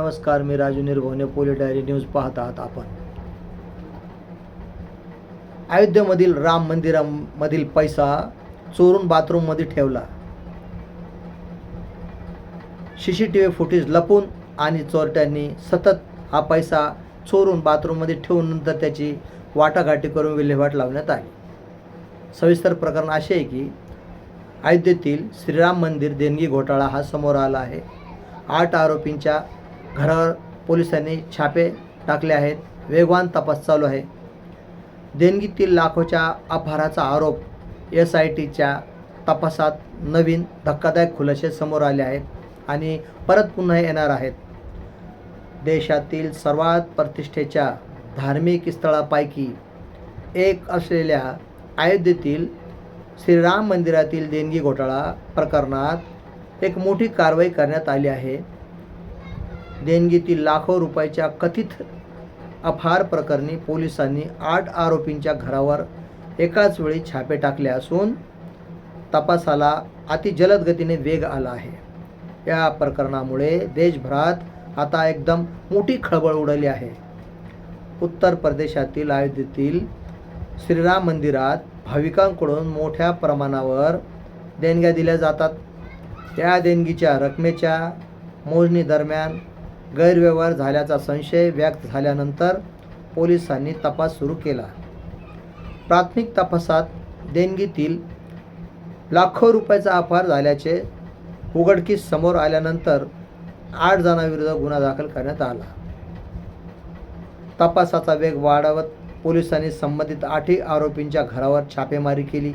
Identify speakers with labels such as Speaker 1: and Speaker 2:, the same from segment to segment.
Speaker 1: नमस्कार, मी Raju निर्भवने police diary news पाहत आहात आपण. अयोध्येमधील राम मंदिरामधील पैसा चोरून बाथरूममध्ये ठेवला. CCTV फुटेज लपून आणि चोरट्यांनी सतत हा पैसा चोरून बाथरूममध्ये ठेवून नंतर त्याची वाटाघाटी करून विल्हेवाट लावण्यात आली. सविस्तर प्रकरण असे आहे की अयोध्येतील श्रीराम मंदिर देणगी घोटाळा हा समोर आला आहे. 8 आरोपींच्या घरावर पोलिसांनी छापे टाकले आहेत. वेगवान तपास चालू आहे. देणगीतील लाखोच्या अपहाराचा आरोप SITच्या तपासात नवीन धक्कादायक खुलासे समोर आले आहेत आणि परत पुन्हा येणार आहेत. देशातील सर्वात प्रतिष्ठेच्या धार्मिक स्थळापैकी एक असलेल्या अयोध्येतील श्रीराम मंदिरातील देणगी घोटाळा प्रकरणात एक मोठी कारवाई करण्यात आली आहे. देणगीतील लाखो रुपयाच्या कथित अपहार प्रकरणी पोलिसांनी 8 आरोपींच्या घरावर एकाच वेळी छापे टाकले असून तपासाला अतिजलद गतीने वेग आला आहे. या प्रकरणामुळे देशभरात आता एकदम मोठी खळबळ उडाली आहे. उत्तर प्रदेशातील अयोध्येतील श्रीराम मंदिरात भाविकांकडून मोठ्या प्रमाणावर देणग्या दिल्या जातात. या देणगीच्या रकमेच्या मोजणी दरम्यान गैरव्यवहार झाल्याचा संशय व्यक्त झाल्यानंतर पोलिसांनी तपास सुरू केला. प्राथमिक तपासात देणगीतील लाखो रुपयाचा अपहार झाल्याचे उघडकीस समोर आल्यानंतर 8 जणांविरुद्ध गुन्हा दाखल करण्यात आला. तपासाचा वेग वाढवत पोलिसांनी संबंधित 8 आरोपींच्या घरावर छापेमारी केली.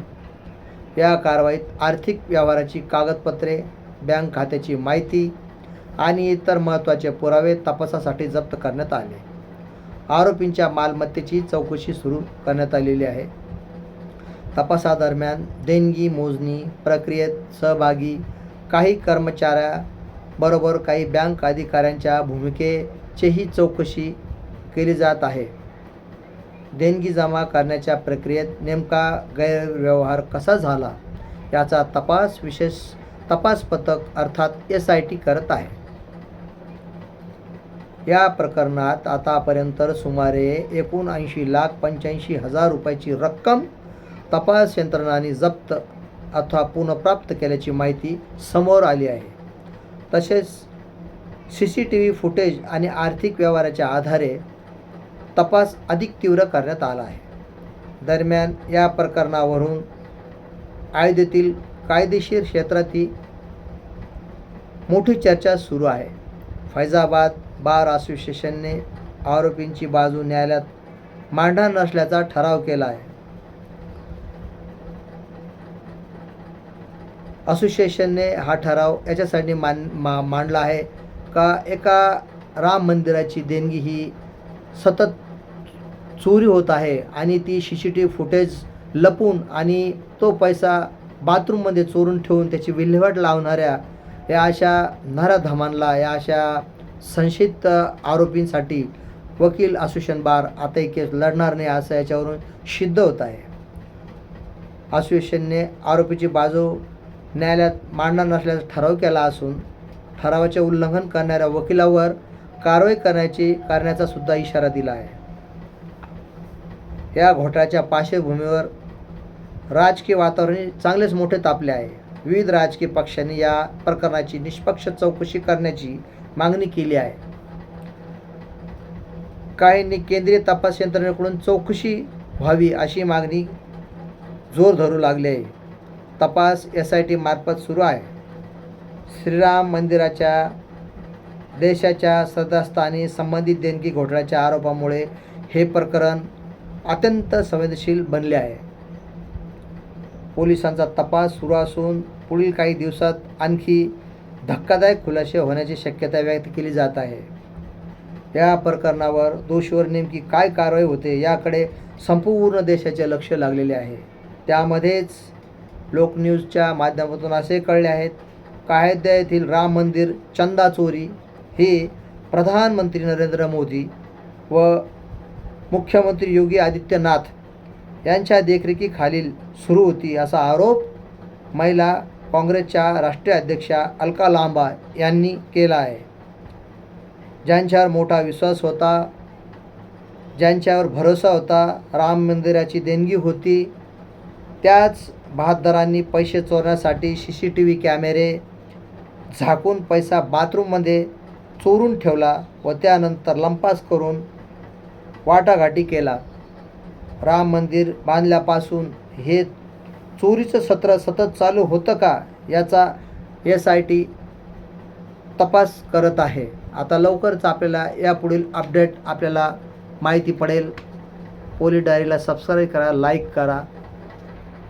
Speaker 1: या कारवाईत आर्थिक व्यवहाराची कागदपत्रे, बँक खात्याची माहिती आणि इतर महत्त्वाचे पुरावे तपासासाठी जप्त करण्यात आले. आरोपींच्या मालमत्तेची चौकशी सुरू करण्यात आलेली आहे. तपासादरम्यान देणगी मोजणी प्रक्रियेत सहभागी काही कर्मचाऱ्याबरोबर काही बँक अधिकाऱ्यांच्या भूमिकेचीही चौकशी केली जात आहे. देणगी जमा करण्याच्या प्रक्रियेत नेमका गैरव्यवहार कसा झाला याचा तपास विशेष तपास पथक अर्थात SIT करत आहे. या प्रकरणात आतापर्यंत सुमारे 79,85,000 रुपयाची रक्कम तपास यंत्रणांनी जप्त अथवा पुनर्प्राप्त केल्याची माहिती समोर आली आहे. तसेच CCTV फुटेज आणि आर्थिक व्यवहाराच्या आधारे तपास अधिक तीव्र करण्यात आला आहे. दरम्यान या प्रकरणावरून अयोध्येतील कायदेशीर क्षेत्रातील मोठी चर्चा सुरू आहे. फैजाबाद बार असोसिएशनने आरोपींची बाजू न्यायालयात मांडणार नसल्याचा ठराव केला आहे. असोसिएशनने हा ठराव याच्यासाठी मांडला आहे का एका राम मंदिराची देणगी ही सतत चोरी होत आहे आणि ती CCTV फुटेज लपून आणि तो पैसा बाथरूममध्ये चोरून ठेवून त्याची विल्हेवाट लावणाऱ्या या अशा नराधमांना, या अशा संशयित आरोपींसाठी वकील असोसिएशन बार आता ही केस लढणार नाही असं याच्यावरून सिद्ध होत आहे. असोसिएशनने आरोपीची बाजू न्यायालयात मांडणार नसल्याचा ठराव केला असून ठरावाचे उल्लंघन करणाऱ्या वकिलावर कारवाई करण्याचा सुद्धा इशारा दिला आहे. या घोटाळ्याच्या पार्श्वभूमीवर राजकीय वातावरण चांगलेच मोठे तापले आहे. विविध राजकीय पक्षांनी या प्रकरणाची निष्पक्ष चौकशी करण्याची मागणी केली आहे. काहींनी केंद्रीय तपास यंत्रणेकडून चौकशी व्हावी अशी मागणी जोर धरू लागली आहे. तपास SIT मार्फत सुरू आहे. श्रीराम मंदिराच्या देशाच्या सदस्यस्थानी संबंधित देणगी घोटाळ्याच्या आरोपामुळे हे प्रकरण अत्यंत संवेदनशील बनले आहे. पोलिसांचा तपास सुरू असून पुढील काही दिवसात आणखी धक्कादायक खुलासे होण्याची शक्यता व्यक्त केली जात आहे. या प्रकरणावर दोषीवर नेमकी काय कारवाई होते याकडे संपूर्ण देशाचे लक्ष लागलेले आहे. त्यामध्येच लोकन्यूजच्या माध्यमातून असे कळले आहेत का अयोध्येतील राम मंदिर चंदा चोरी ही प्रधानमंत्री नरेंद्र मोदी व मुख्यमंत्री योगी आदित्यनाथ यांच्या देखरेखीखालील सुरू होती असा आरोप महिला काँग्रेसच्या राष्ट्रीय अध्यक्षा अलका लांबा यांनी केला आहे. ज्यांच्यावर मोठा विश्वास होता, ज्यांच्यावर भरोसा होता, राम मंदिराची देणगी होती, त्याच बहाद्दरांनी पैसे चोरण्यासाठी CCTV कॅमेरे झाकून पैसा बाथरूममध्ये चोरून ठेवला व त्यानंतर लंपास करून वाटाघाटी केला. राम मंदिर बांधल्यापासून हे चोरीचं सत्र सतत चालू होतं का याचा SIT तपास करत आहे. आता लवकरच आपल्याला यापुढील अपडेट आपल्याला माहिती पडेल. पोलीस डायरीला सबस्क्राईब करा, लाईक करा.